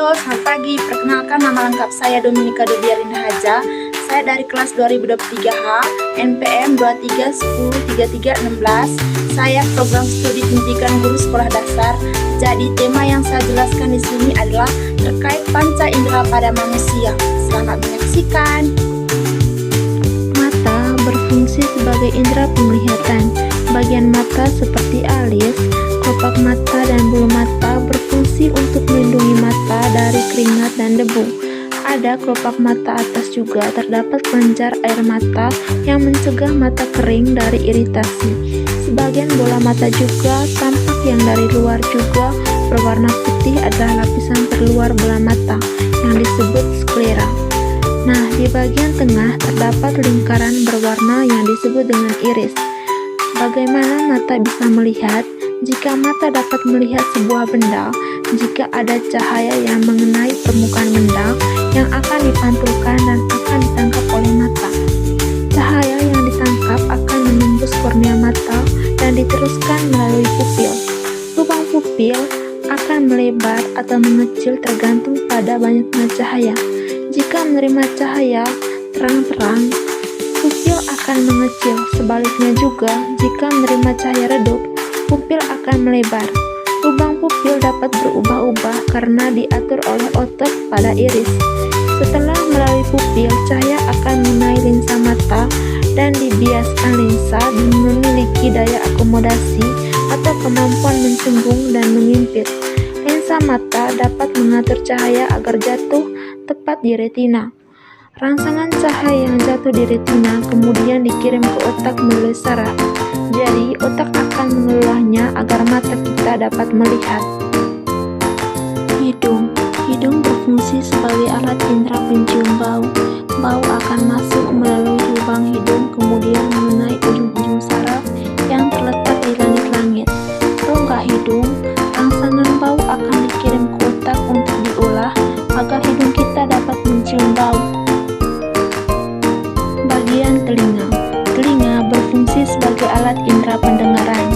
Halo, selamat pagi. Perkenalkan, nama lengkap saya Dominika Dubiarinda Haja. Saya dari kelas 2023H, NPM 23103316. Saya program studi pendidikan guru sekolah dasar. Jadi tema yang saya jelaskan di sini adalah terkait panca indera pada manusia. Selamat menyaksikan. Mata berfungsi sebagai indera penglihatan. Bagian mata seperti alis, kelopak mata, dan bulu mata berfungsi untuk melindungi mata dari keringat dan debu. Ada kelopak mata atas juga terdapat kelenjar air mata yang mencegah mata kering dari iritasi. Sebagian bola mata juga tampak yang dari luar juga berwarna putih adalah lapisan terluar bola mata yang disebut sklera. Nah, di bagian tengah terdapat lingkaran berwarna yang disebut dengan iris. Bagaimana mata bisa melihat? Jika mata dapat melihat sebuah benda, jika ada cahaya yang mengenai permukaan benda yang akan dipantulkan dan akan ditangkap oleh mata. Cahaya yang ditangkap akan menembus kornea mata dan diteruskan melalui pupil. Lubang pupil akan melebar atau mengecil tergantung pada banyaknya cahaya. Jika menerima cahaya terang-terang, pupil akan mengecil. Sebaliknya juga, jika menerima cahaya redup, pupil akan melebar. Lubang pupil dapat berubah-ubah karena diatur oleh otot pada iris. Setelah melalui pupil, cahaya akan mengenai lensa mata dan dibiaskan lensa dan memiliki daya akomodasi atau kemampuan mencembung dan mengimpit. Lensa mata dapat mengatur cahaya agar jatuh tepat di retina. Rangsangan cahaya yang jatuh di retina kemudian dikirim ke otak melalui saraf. Jadi, otak akan mengolahnya agar mata kita dapat melihat. Hidung berfungsi sebagai alat indera pencium bau. Bau akan masuk melalui lubang hidung kemudian mengenai ujung-ujung saraf yang terletak di langit-langit. Rongga hidung, rangsangan bau akan dikirim ke otak untuk diolah agar hidung kita dapat mencium bau. Bagian telinga. Telinga berfungsi sebagai alat indera pendengaran.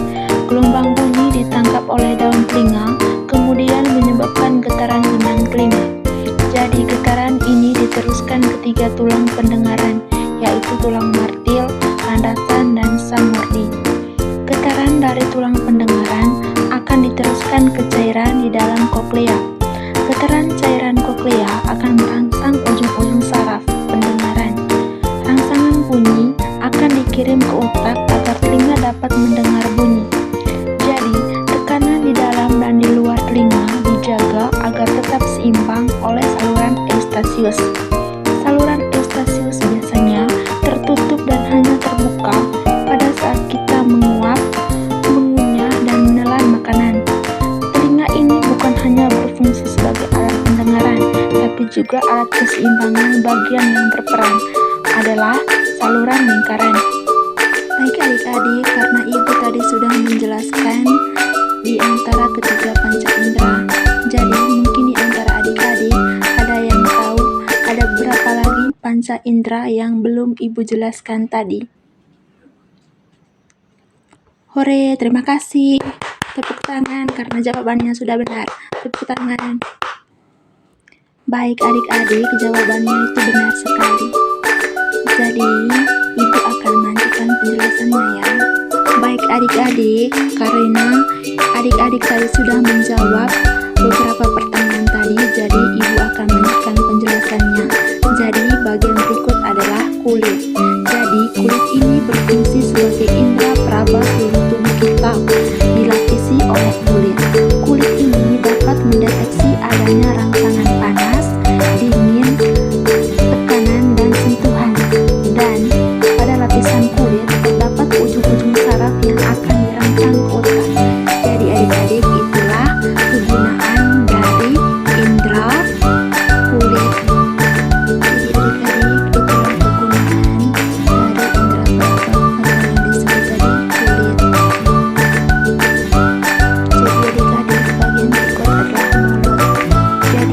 Gelombang bunyi ditangkap oleh daun telinga, kemudian menyebabkan getaran benang telinga. Jadi getaran ini diteruskan ke 3 tulang pendengaran, yaitu tulang martil, landasan, dan samordi. Getaran dari tulang pendengaran akan diteruskan ke cairan di dalam koklea. Getaran cairan koklea akan merangsang ujung-ujung saraf pendengaran. Rangsangan bunyi akan dikirim ke otak agar telinga dapat mendengar bunyi. Jadi, tekanan di dalam dan di luar telinga dijaga agar tetap seimbang oleh saluran eustasius. Saluran eustasius biasanya tertutup dan hanya terbuka pada saat kita menguap, mengunyah, dan menelan makanan. Telinga ini bukan hanya berfungsi sebagai alat pendengaran, tapi juga alat keseimbangan. Bagian yang berperan adalah saluran lingkaran. Baik adik-adik, karena ibu tadi sudah menjelaskan di antara ketiga panca indera, jadi mungkin di antara adik-adik ada yang tahu ada berapa lagi panca indera yang belum ibu jelaskan tadi. Hore, terima kasih. Tepuk tangan karena jawabannya sudah benar. Tepuk tangan. Baik adik-adik, jawabannya itu benar sekali. Jadi, ibu akan melanjutkan penjelasannya ya. Baik adik-adik, karena adik-adik tadi sudah menjawab beberapa pertanyaan tadi, jadi ibu akan melanjutkan penjelasannya. Jadi, bagian berikut adalah kulit. Jadi, kulit ini berfungsi sebagai indera peraba seluruh tubuh kita, dilapisi oleh kulit. Kulit ini dapat mendeteksi adanya rangsangan panas, dingin, tekanan, dan sentuhan. Dan pada lapisan kulit terdapat ujung-ujung saraf yang akan dirangsang ke otak. Jadi adik-adik, itulah kegunaan dari indera kulit. Jadi adik-adik, itulah kegunaan dari indera peraba yang disebut tadi kulit. Jadi adik-adik, bagian berikut adalah mulut. Jadi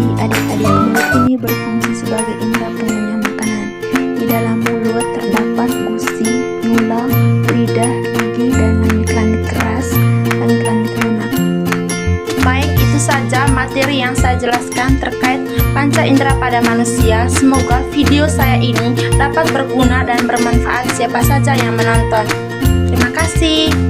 terkait panca indera pada manusia. Semoga video saya ini dapat berguna dan bermanfaat siapa saja yang menonton. Terima kasih.